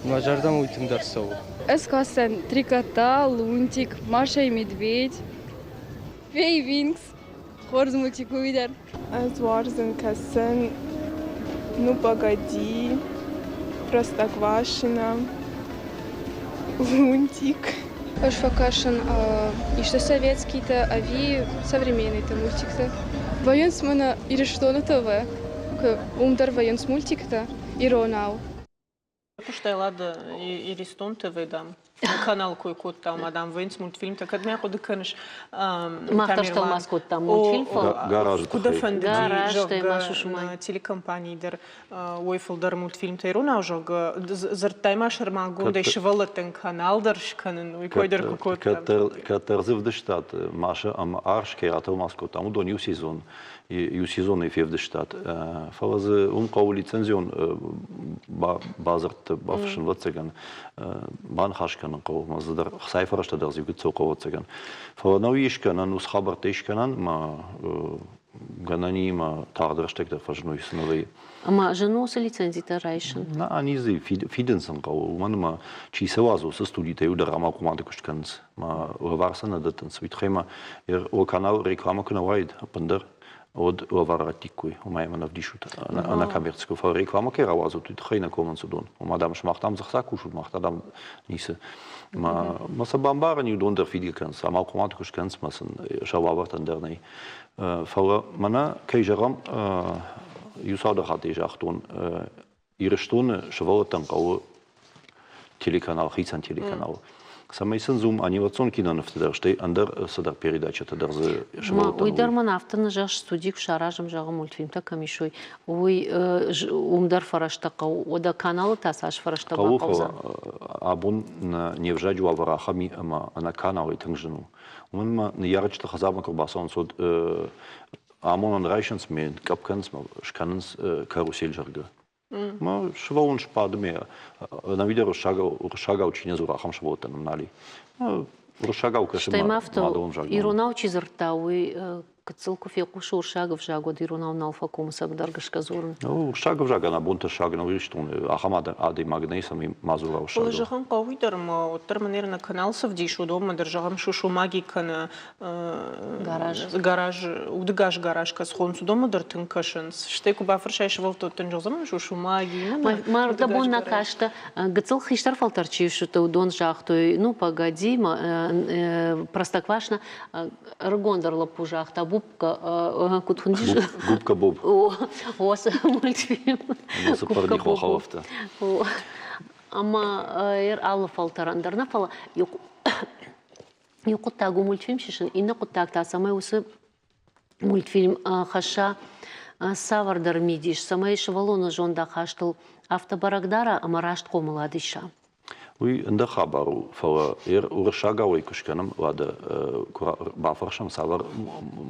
мажордам уйтым дарсов. Эскасен, Три кота, Лунтик, Маша и Медведь, Фей Винкс, Хорз мультик увидер. Es варзен касен, ну погоди, Простоквашино, Лунтик. Аш факашан, и что советский-то, а ви современный-то мультик-то. Военс мана или что на ТВ? Умдар военс мультик-то и Ронау. Пуштай лада и Ристон ТВ дам. Канал кой-кот там, адам Вейнс мультфильм, так от меня ходы каныш. Махташтал маскот там мультфильм. Гараж. Куда фанды Гараж, жог ты машешь на телекомпании дер Уэйфелдер мультфильм тайруна жог зартайма шарма гунда швалатен канал даршканен и койдер кукот. Катерзив де штат Маша ам арш керател маскот там до нью сезон и сезон и фев де штат. Фалаз умқау лицензион базарт бафшен ватсаган бан хашканен қау маздар сайфарашта дерзи гуцоқау ватсаган. Фаланауишканен ус хабартешканен ма ганани ма тардерштек фажной сновей. Ама жену с лицензией-то райшен. На анизи фиденсен қау манма чисавазу со студиите удар ама команды куштканс ма варсана датенс витхема о канал реклама кунавайд апандер od overratikuj, umajme na vdišut, na kamertsku. For reklama kera wazo, tu tchejna komen zu doen. Madam schmacht am sich sakuschut macht, adam nise. Ma sa bambara ni udon der fidil kans, am automatisch kans, ma san schawabart an der nei. For mana keijeram, jusauder hat ich achton, ihre Stunde schwawat dann qau телеканал, хитсан телеканал. Самый сензум анимацион кинонафты дарштай, андер садар передача-то дарзы швалатан. Уйдарман автоны жаш студик шаражым жағы мультфильм-та камишой. Уй умдар фараштақау, ода каналы тасаш фарашта бақаузан. Абун не вжаджу аварахами, ама на каналы тыңжыну. Умма не ярычта хазабна курбасан сод амон райшенс мен капканс, шканенс карусель жарга. Ma швалун шпадме, на видео шагал чине зурахам швотаном нали. Шагал кашма. Штаймафто Иронау чизартауи кацилку феку шуршагов жагод Иронау налфакум сабдаргашка зурн. Ну шагов жага на бунта шага на виштун ахамада ади магнейсам и мазурау шагал. Положахан кавидарм оттарманер на канал савдишу дома держагам шушу магикана гараж удгаш гараж касхонсу дома дартын кашынс. Штеку бафыршайш волто тынжозам шушу маги. Марда бон на кашта гацил хиштар фалтарчившута удон жахтой. Ну погоди, простоквашна ргондар лапужахта. Губка Губка Боб. О, мультфильм. Губка Боб. أما الله فلترندرنا فلا يقول تاجو مультфильм شيشن إنه قد تاج تاسمه وس مультфильм خشة سافردر ميديش سماي شوالونا جون دا خاشتل автобарагдара амарашт قوملاديشا وي عند خبرو فهو ورشاقا ويكشكنم وهذا بافرشم سافر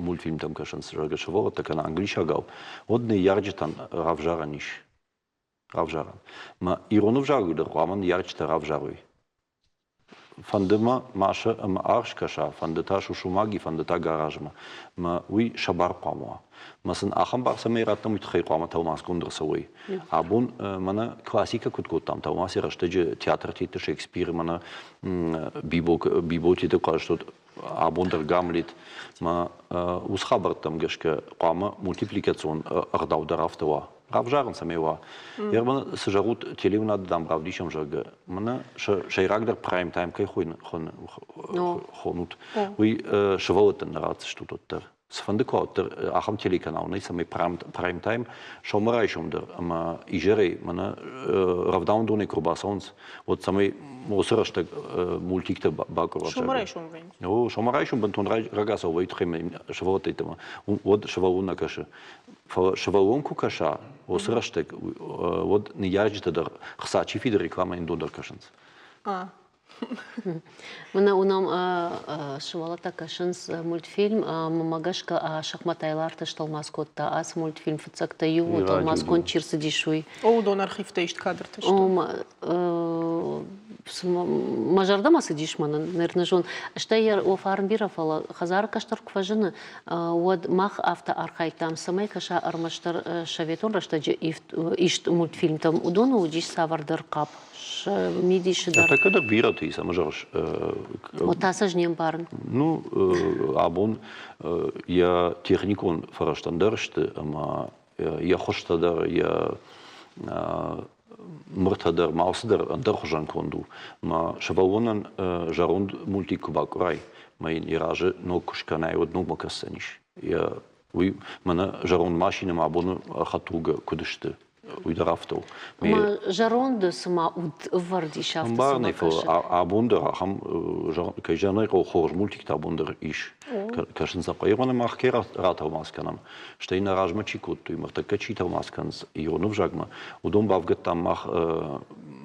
مультфильм там кашан сжага швола так на английшагал одне ярджтан равжараниш равжаран ма иронов жагу да роман ярджта равжаруй фандема маша ам аршкаша фандата шушумаги фандата гаражма ма уи шабар памуа مثلا آخرم بحث میراتم میتخیل قامت توماس کندر سوی. آبون من کلاسیک کد کدام توماسی رشته تئاتر تیت شکسپیر من بیبو تیت کارشتود آبون در گاملیت ما اوس خبرتم گش که قام مولتیپلیکاسیون ارداو درافتوا. رافجارن سمیوا. یارمن سجارود تلویزیون دام رافدیشم جاگ. من شیراک در پرایم تایم کی خونود. وی شوالتن نراتشتود. Van de kouder, acham telekanaal, niet zo met prime time. Zomaar der, maar Ijere, maar Ravdown doen ik robasons, wat zo met moesterste multikte bakker. Zomaar ben toen ragas over het gegeven, schwot het maar, wat schwaluna kasje, schwalunku kasja, moesterste, wat niet juist der, gesaatje vider reclame in donder kasjens. Мына унам швалата кашынс мультфильм мамагашка шахматайлар таштал маскотта ас мультфильм фцакта ю тал маскон чирсы дишуй. О дон архивта ишт кадр ташта. Мажарда масы дишмана наверное жон. Что я офармбира фала хазар каштар кважина вот мах авто архайтам самай каша армаштар шаветон раштаджи ишт мультфильм там удону удиш савардар кап. Мидиш дар. Это когда бираты, саможарш. Вот асажнем барн. Ну, абон я техникон фараштандарште, ама я хоштадар, я мртадар, маусдар, андархожан конду. Ма шавалонан жаронд мультикубакурай. Майн ираже но кушканай од ног макасаниш. Я уй мана жаронд машина ма абон хатуга кудыште. Уйдарафту. Ма жаронда сама уд вардиш авто. Барне фо абондер хам кайжанай хор мультик абондер иш. Кашен запаевана махкера раталмасканам. Штейна ражмачикут туймар така читалмасканс ионов жагма. Удом бавгат там мах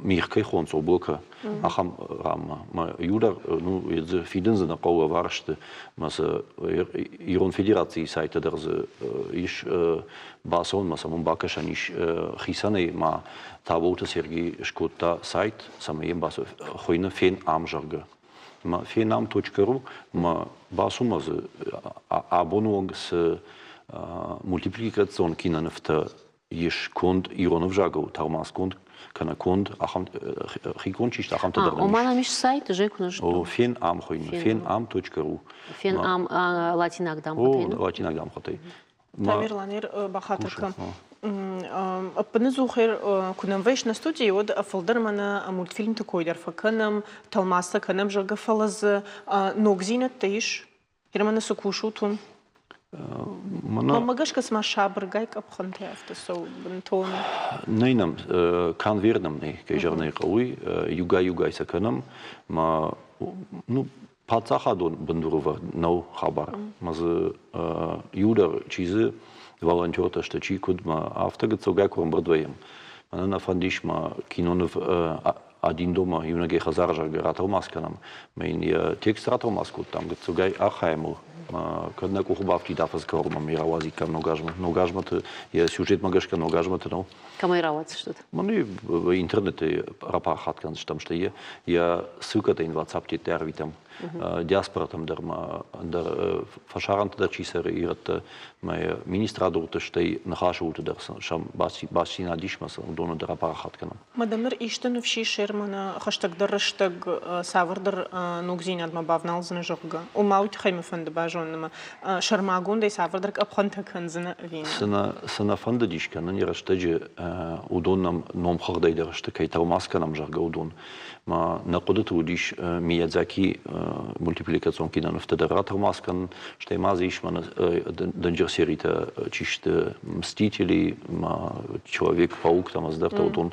миркай хонс облака. Ахам рама. Ма юдар ну едзе фидензе на кова варште. Мас ирон федерации сайта дерзе иш басон масамон бакашаниш خیسانه ما تابوت سرگی شکوتا سایت سامییم باسو خوینه فین آمجرگه ما فین آم توچکرو ما باسو ماز آبونوگ س مولتیپلیکاسیون کینا نفته یش کند ایرانو جاگو تاماس کند کنه کند آخام خیکون چیست آخام تدرنش. اومانا میش سایت جای کنش. او فین آم خوینه فین آم توچکرو. فین آم لاتیناک دام خطی. او لاتیناک دام خطی. Тамерланер бахатырка. Апнезу хер кунам веш на студии вот афалдермана мультфильм такой дер факанам талмаса канам жага фалаз ногзина тейш. Ирмана сукушутун. Мамагашка сма шабргай капханте автосо бентон. Нейнам кан вернам не кежарней кауи юга саканам ма ну Пацахадон бендурова нау хабар. Маз юдар чизе волонтерта что чикуд ма автогецога курм брдвеем. Мана нафандиш ма кинонов один дома юнаге хазаржа гератал масканам. Мейн я текст ратал маску там гецогай ахайму. Когда кухубавки дафас корма миравазика ногажмат я сюжет магашка ногажмат но. Камайравац что-то. Мани в интернете рапахат канш там что я ссылка-то in WhatsApp тервитам. Диаспора там der verscharrend der Chisere ihret mei ministrador te stei nachashut der sham basina dishmas und don der apparat kana. Madamir ishtun vshi shermana hashtag der savarder nugzin adma bavnal zna jogga. O maut khayme fund bajon sharmagun de savarder apkhanta kanzna vin. Sana fund dish kana ni rashtaje udonnam nom khagday der shtakay tawmas kana mjarga udon. Ma naqodat udish Miyazaki multiplicațion kină federat mascan știi maziș man dangerserita ciște mstitili ma человек паук там здавта вот он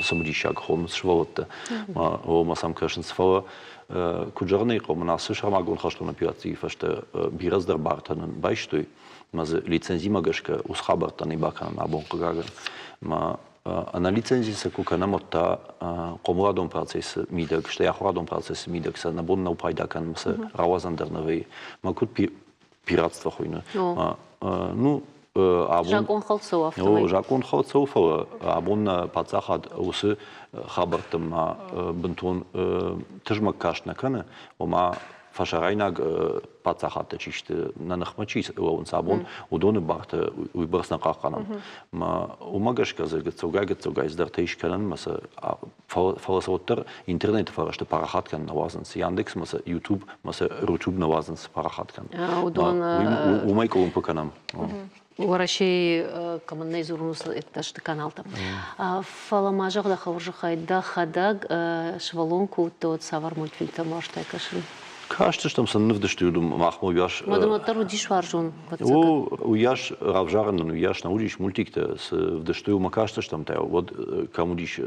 самдишак хом швалта ma o ma sam kashin sfala kujarni qom nas shama gon khashtuna piatsi fashta biraz der bartanen beispiel ma licenzima gashka us khabartani bakan abon qaga ma на лицензии се кукана мота комрадон процесс мидак што ја храдон процесс мидак се на бонна упајдакан се равазандернове макут пиратство хојна ну Жакон Халцов автомобиль. Жакон Халцов абон пацахад усы хабартым бентон тыжмак кашна кана ома фашарайнаг пацахат чиште на нахмачис он сабон удоны барта уйбарсна каканам ма умагашка загацогай издартейш канан маса фаласоттер интернет фараште парахат кан навазанс Яндекс маса YouTube маса Рутуб навазанс парахат кан удон умайколум поканам Урашей командный зурнус это что канал там. Фаламажах да хавржахай да хадаг швалонку тот савар мультфильм там аштай кашин. Кажется, что мы навдештую махмо яш. Мадаматар удиш варжун. О, уяш равжарен, уяш наудиш мультик-то с вдештую макашта что там та вот кому диш.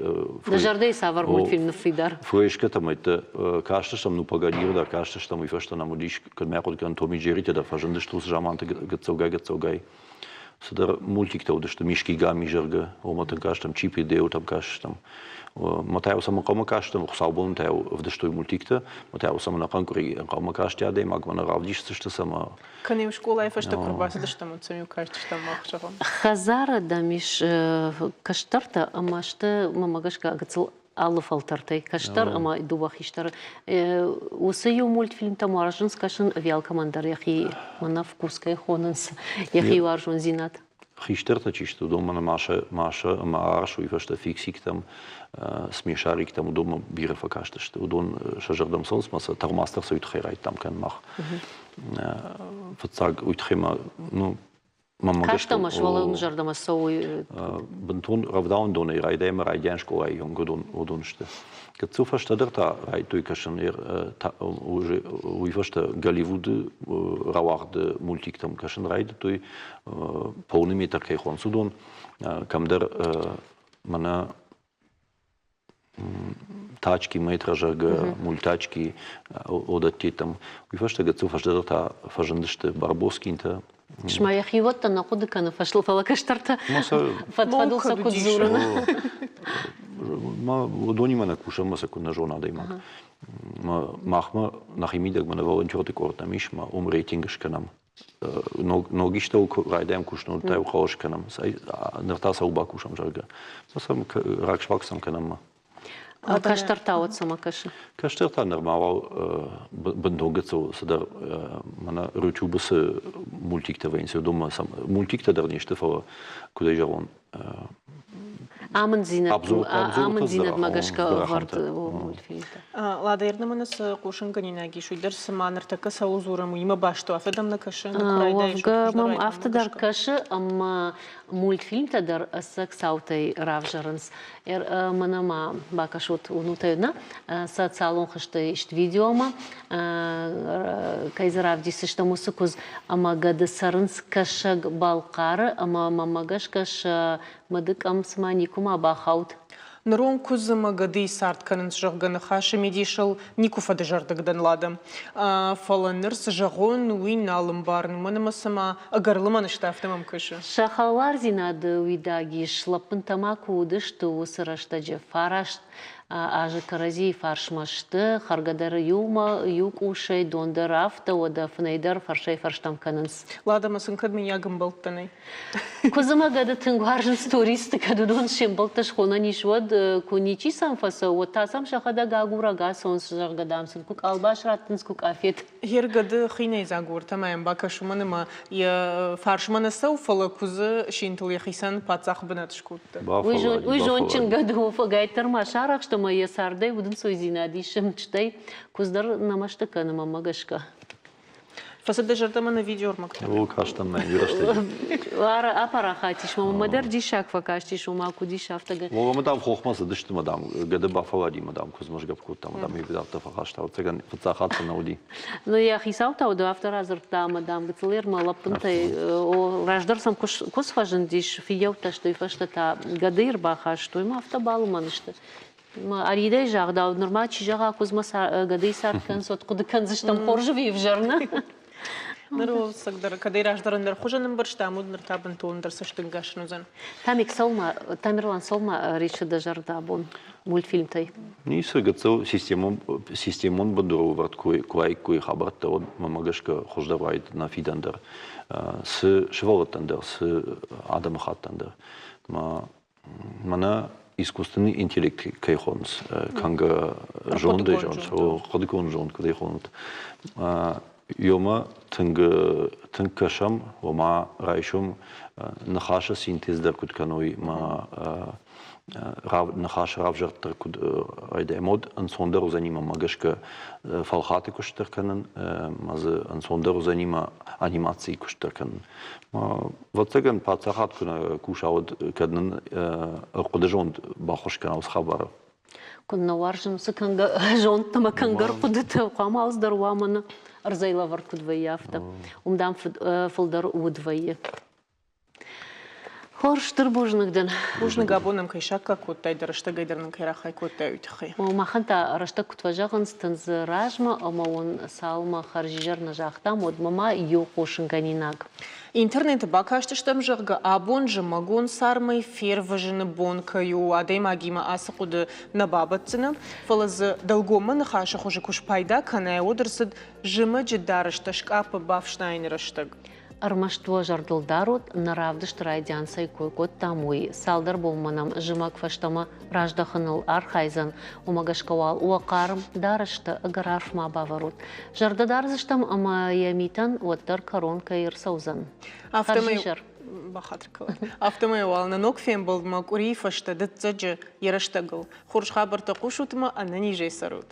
Дажардей савар мультфильм на фридар. Фрейшка там это кажется, что ну погоди, да кажется, что мы фашта намудиш, kad merkot kan Tommy Jerry da fажен дештрус жаманта гацогай. Садар мультик-то удешто мишки гами жерга, оматан каш там чипи деу там каш там. Матео само кома каш там хсаубон тео вдештой мультик-то, Матео само на конкури кома каш тя дей маг мана равдиш что само. Канем школа фашта курбаса да что мы сами кажется что махшагон. Хазара да миш каштарта амашта мамагашка гацл аллы фалтартай каштар ама дубахиштар усыю мультфильм там аржун скашын авиал командар яхи мана вкускай хонанс яхи аржун зинат Хиштарта чисто дома на Маша Марашу и фашта фиксик там смешарик там дома бира факашта что удон шажардам сонс маса тармастер соит хайрайт там кан мах фацаг уйтхема ну Каштама швалын жардама соуй бентон равдаун доне райдем райден школа юнгодон удонште Кацу фаштадерта райтой кашен уже уйфашта Голливуд равард мультик там кашен райд той полный метр кайхон судон камдер мана тачки метражага мультачки одати там уйфашта гацу фаштадерта фажендште Барбоскинта Шма яхи вот та нахуды кана фашл фала каштарта фатфадулса кудзурана ма удони мана куша маса куна жона да има махма нахимидак мана волонтёрты корта мишма рейтингш канам ногишта райдем кушно тау хош канам нертаса уба кушам жарга сам ракшваксам канам Каштарта от сама каши. Каштарта нормал бендогецо садар мана ручубас мультик-то венсе дома сам мультик-то дарниште фала куда жавон Аман зинат магашка вард мультфильм. Лада ернаманас кушанганина гишуйдер саманартака саузурам има башто афедам на кашен Вавга мам автодар каши ама мультфильм тадар саксаутай равжаранс манама бакашут унутайна сацалон хаштай ишт видеома кайзаравди сишта мусукуз ама гадасарынс кашаг балкары ама мамагаш каша мадык амсманикума бахаут Нрон кузыма гады сарт канынс жаганы хаши медишал никуфа дежардагдан ладам. Фаланырс жагон уин алым барын манамасама агарлыман штафтамам кышы. Шахалар зинады уидаги шлапын тамаку удышты усыраштаджы фарашт ажы карази фаршмашты харгадары юма юк ушай дондыр афта ода фнайдар фаршай фарштам канынс. Ладамасын кадмен ягым болттаны. Кузыма гады тынгваржын туристы кадудон шем болташ хона нишвод куничи самфаса оттасам шахада гагурага сонс жаргадамсын кук албаш раттынс кук афет. Хер гады хиней загур тамаем бакашуманыма я фаршмана сауфала кузы шинтыл яхисан пацах бынатышкутты. Уйжончин гады уфагайтар машарах что моя сардай будут свой зинадишем чтай куздар намашта канама магашка. فسد جردمنا فيديو مكتب هو كاشتن ما يرشتي وارا أبارا خاتيش ما مدر دي شاك فكاشتيش وما كودي شافتة هو مدام خوخ صدشت مدام قد بافوادي مدام كوزمش قب كوتا مدام يبدا تفخاشتا وتسجن فتاخات سنودي Ну я хисаута у автора азерта мадам гцлер малапнтай о раждарсам кус фажендиш фиевта что и фаштата гадыр баха что им автобал манышты ما أريد جاغدا نورمال شيء جاغا كوزما قدي صار كان صوت قد كان زشتم خرج في فجرنا نرو سقدر كدير أجدر ندر خوجا نمبرش تامود نرتابن تون درسش تنقاش نزن تامك سلما تامرلان سلما ريش دجار دابون مولتفيلم تاي نيسا قصو سيستمون بدروفات كوي خبرت تود مماغشك خوش دوايد نافيدندر س شوالتندر س آدم خاتندر ما منا искусственный интеллект кайхонс канга жон де жон о ходикон жон кайхонт يوم تنكشم وما رايشم نخاشة سينتيز در كود كانوي ما نخاشة رافجر در كود عيد عمود انصندر وزنيما ماجشك فالخاتي كشتر كنن ماز انصندر وزنيما انيماتسي كشتر كنن ما واتسجن باتساخات كنا كوشاود كدن قدجون باخوش كنا وسخبر كنا وارجم سكنجا جون تما كنجر قدت وقام أوز دروامنا أرزيلا وركود ويافتا ومدام فلدر ودوي خورش تربوجنك دن بوجنك أبونم كيشاكا كوتاي درشتا قيدرن كيراخاي كوتاي وتخي وما خنتا رشتا كنت وجاغن ستنز راجما أما ون سالما خارجيجر نجاختا مود ماما يو قوشن غنيناغ интернет бакаштыштым жырга абон жымагон сармай ферважыны бон каю адай магима асықуды набабатцыны фалазы долгома нахаша хуже куш пайда каная одырсыд жымы жидарышты шкапы бафшнайнерыштык. Армаштво жардылдарут наравдыш трайдян сайкой кот тамуи. Салдар болманам жымак фаштама раждахыныл архайзан. Умагашкавал уакарым дарышты агарарфма баварут. Жардадарзыштам ама ямитан уаттар коронка ирсаузан. Автомай вална нокфем был мак урифашта датцаджи ярыштагыл. Хурш хабарта кушутма анани жей сарут.